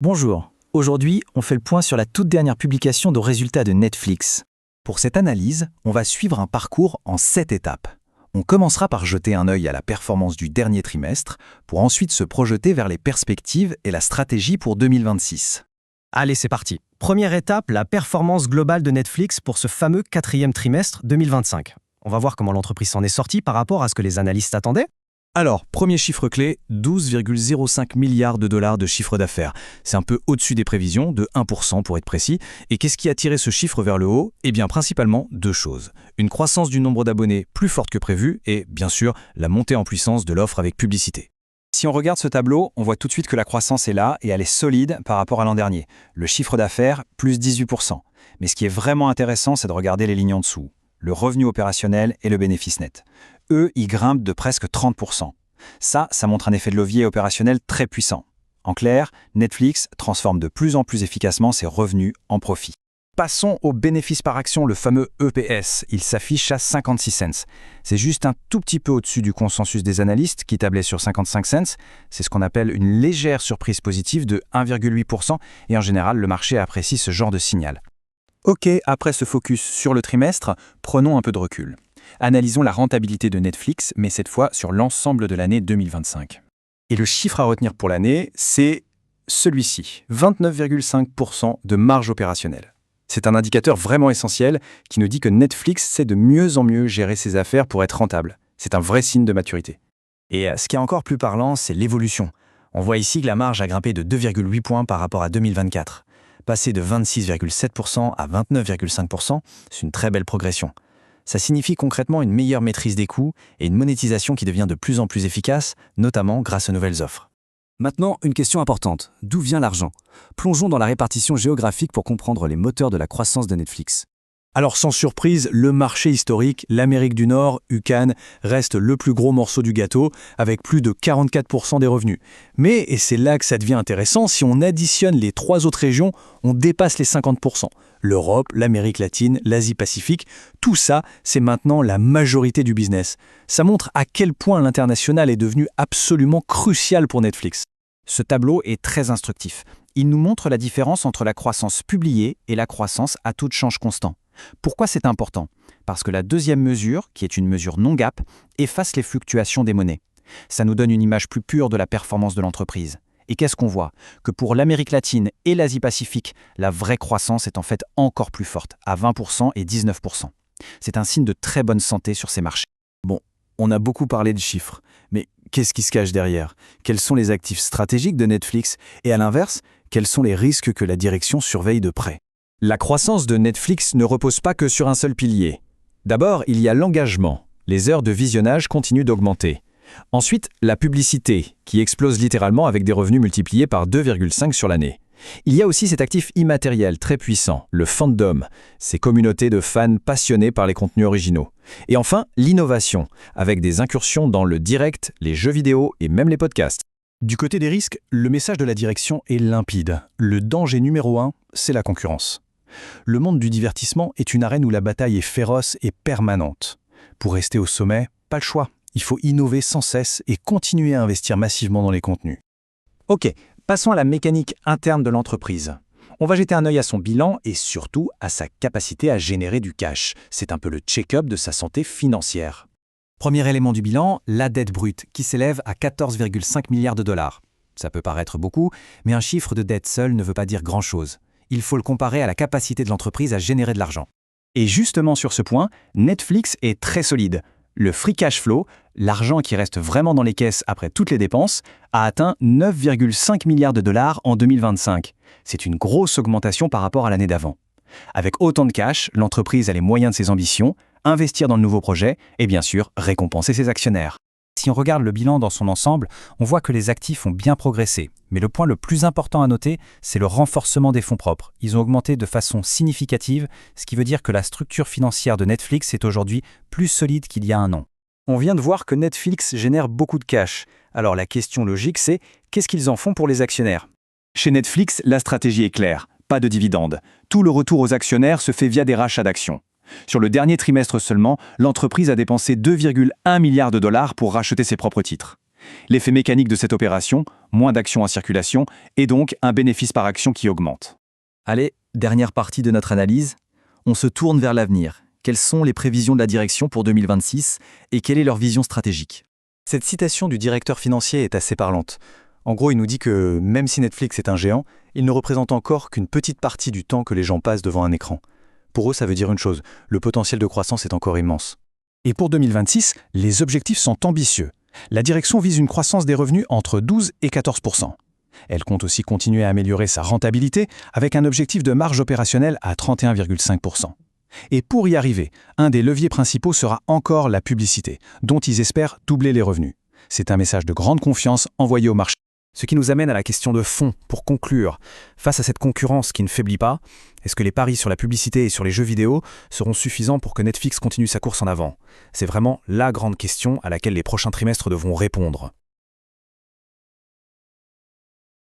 Bonjour, aujourd'hui on fait le point sur la toute dernière publication de résultats de Netflix. Pour cette analyse, on va suivre un parcours en 7 étapes. On commencera par jeter un œil à la performance du dernier trimestre, pour ensuite se projeter vers les perspectives et la stratégie pour 2026. Allez, c'est parti. Première étape, la performance globale de Netflix pour ce fameux quatrième trimestre 2025. On va voir comment l'entreprise s'en est sortie par rapport à ce que les analystes attendaient. Alors, premier chiffre clé, 12,05 milliards de dollars de chiffre d'affaires. C'est un peu au-dessus des prévisions, de 1% pour être précis. Et qu'est-ce qui a tiré ce chiffre vers le haut ? Eh bien, principalement deux choses. Une croissance du nombre d'abonnés plus forte que prévu et, bien sûr, la montée en puissance de l'offre avec publicité. Si on regarde ce tableau, on voit tout de suite que la croissance est là et elle est solide par rapport à l'an dernier. Le chiffre d'affaires, plus 18%. Mais ce qui est vraiment intéressant, c'est de regarder les lignes en dessous. Le revenu opérationnel et le bénéfice net. Eux, ils grimpent de presque 30%. Ça montre un effet de levier opérationnel très puissant. En clair, Netflix transforme de plus en plus efficacement ses revenus en profit. Passons au bénéfice par action, le fameux EPS. Il s'affiche à 56 cents. C'est juste un tout petit peu au-dessus du consensus des analystes qui tablaient sur 55 cents. C'est ce qu'on appelle une légère surprise positive de 1,8% et en général, le marché apprécie ce genre de signal. Ok, après ce focus sur le trimestre, prenons un peu de recul. Analysons la rentabilité de Netflix, mais cette fois sur l'ensemble de l'année 2025. Et le chiffre à retenir pour l'année, c'est celui-ci, 29,5% de marge opérationnelle. C'est un indicateur vraiment essentiel qui nous dit que Netflix sait de mieux en mieux gérer ses affaires pour être rentable. C'est un vrai signe de maturité. Et ce qui est encore plus parlant, c'est l'évolution. On voit ici que la marge a grimpé de 2,8 points par rapport à 2024. Passer de 26,7% à 29,5%, c'est une très belle progression. Ça signifie concrètement une meilleure maîtrise des coûts et une monétisation qui devient de plus en plus efficace, notamment grâce aux nouvelles offres. Maintenant, une question importante. D'où vient l'argent ? Plongeons dans la répartition géographique pour comprendre les moteurs de la croissance de Netflix. Alors sans surprise, le marché historique, l'Amérique du Nord, UCAN, reste le plus gros morceau du gâteau, avec plus de 44% des revenus. Mais, et c'est là que ça devient intéressant, si on additionne les 3 autres régions, on dépasse les 50%. L'Europe, l'Amérique latine, l'Asie-Pacifique, tout ça, c'est maintenant la majorité du business. Ça montre à quel point l'international est devenu absolument crucial pour Netflix. Ce tableau est très instructif. Il nous montre la différence entre la croissance publiée et la croissance à taux de change constant. Pourquoi c'est important ? Parce que la deuxième mesure, qui est une mesure non GAAP, efface les fluctuations des monnaies. Ça nous donne une image plus pure de la performance de l'entreprise. Et qu'est-ce qu'on voit ? Que pour l'Amérique latine et l'Asie-Pacifique, la vraie croissance est en fait encore plus forte, à 20% et 19%. C'est un signe de très bonne santé sur ces marchés. Bon, on a beaucoup parlé de chiffres, mais qu'est-ce qui se cache derrière ? Quels sont les actifs stratégiques de Netflix ? Et à l'inverse, quels sont les risques que la direction surveille de près ? La croissance de Netflix ne repose pas que sur un seul pilier. D'abord, il y a l'engagement. Les heures de visionnage continuent d'augmenter. Ensuite, la publicité, qui explose littéralement avec des revenus multipliés par 2,5 sur l'année. Il y a aussi cet actif immatériel très puissant, le fandom, ces communautés de fans passionnés par les contenus originaux. Et enfin, l'innovation, avec des incursions dans le direct, les jeux vidéo et même les podcasts. Du côté des risques, le message de la direction est limpide. Le danger numéro 1, c'est la concurrence. Le monde du divertissement est une arène où la bataille est féroce et permanente. Pour rester au sommet, pas le choix. Il faut innover sans cesse et continuer à investir massivement dans les contenus. Ok, passons à la mécanique interne de l'entreprise. On va jeter un œil à son bilan et surtout à sa capacité à générer du cash. C'est un peu le check-up de sa santé financière. Premier élément du bilan, la dette brute, qui s'élève à 14,5 milliards de dollars. Ça peut paraître beaucoup, mais un chiffre de dette seul ne veut pas dire grand-chose. Il faut le comparer à la capacité de l'entreprise à générer de l'argent. Et justement sur ce point, Netflix est très solide. Le free cash flow, l'argent qui reste vraiment dans les caisses après toutes les dépenses, a atteint 9,5 milliards de dollars en 2025. C'est une grosse augmentation par rapport à l'année d'avant. Avec autant de cash, l'entreprise a les moyens de ses ambitions, investir dans de nouveaux projets et bien sûr récompenser ses actionnaires. Si on regarde le bilan dans son ensemble, on voit que les actifs ont bien progressé. Mais le point le plus important à noter, c'est le renforcement des fonds propres. Ils ont augmenté de façon significative, ce qui veut dire que la structure financière de Netflix est aujourd'hui plus solide qu'il y a un an. On vient de voir que Netflix génère beaucoup de cash. Alors la question logique, c'est qu'est-ce qu'ils en font pour les actionnaires ? Chez Netflix, la stratégie est claire. Pas de dividendes. Tout le retour aux actionnaires se fait via des rachats d'actions. Sur le dernier trimestre seulement, l'entreprise a dépensé 2,1 milliards de dollars pour racheter ses propres titres. L'effet mécanique de cette opération, moins d'actions en circulation, et donc un bénéfice par action qui augmente. Allez, dernière partie de notre analyse. On se tourne vers l'avenir. Quelles sont les prévisions de la direction pour 2026 et quelle est leur vision stratégique? Cette citation du directeur financier est assez parlante. En gros, il nous dit que même si Netflix est un géant, il ne représente encore qu'une petite partie du temps que les gens passent devant un écran. Pour eux, ça veut dire une chose, le potentiel de croissance est encore immense. Et pour 2026, les objectifs sont ambitieux. La direction vise une croissance des revenus entre 12 et 14%. Elle compte aussi continuer à améliorer sa rentabilité avec un objectif de marge opérationnelle à 31,5%. Et pour y arriver, un des leviers principaux sera encore la publicité, dont ils espèrent doubler les revenus. C'est un message de grande confiance envoyé au marché. Ce qui nous amène à la question de fond, pour conclure. Face à cette concurrence qui ne faiblit pas, est-ce que les paris sur la publicité et sur les jeux vidéo seront suffisants pour que Netflix continue sa course en avant? C'est vraiment la grande question à laquelle les prochains trimestres devront répondre.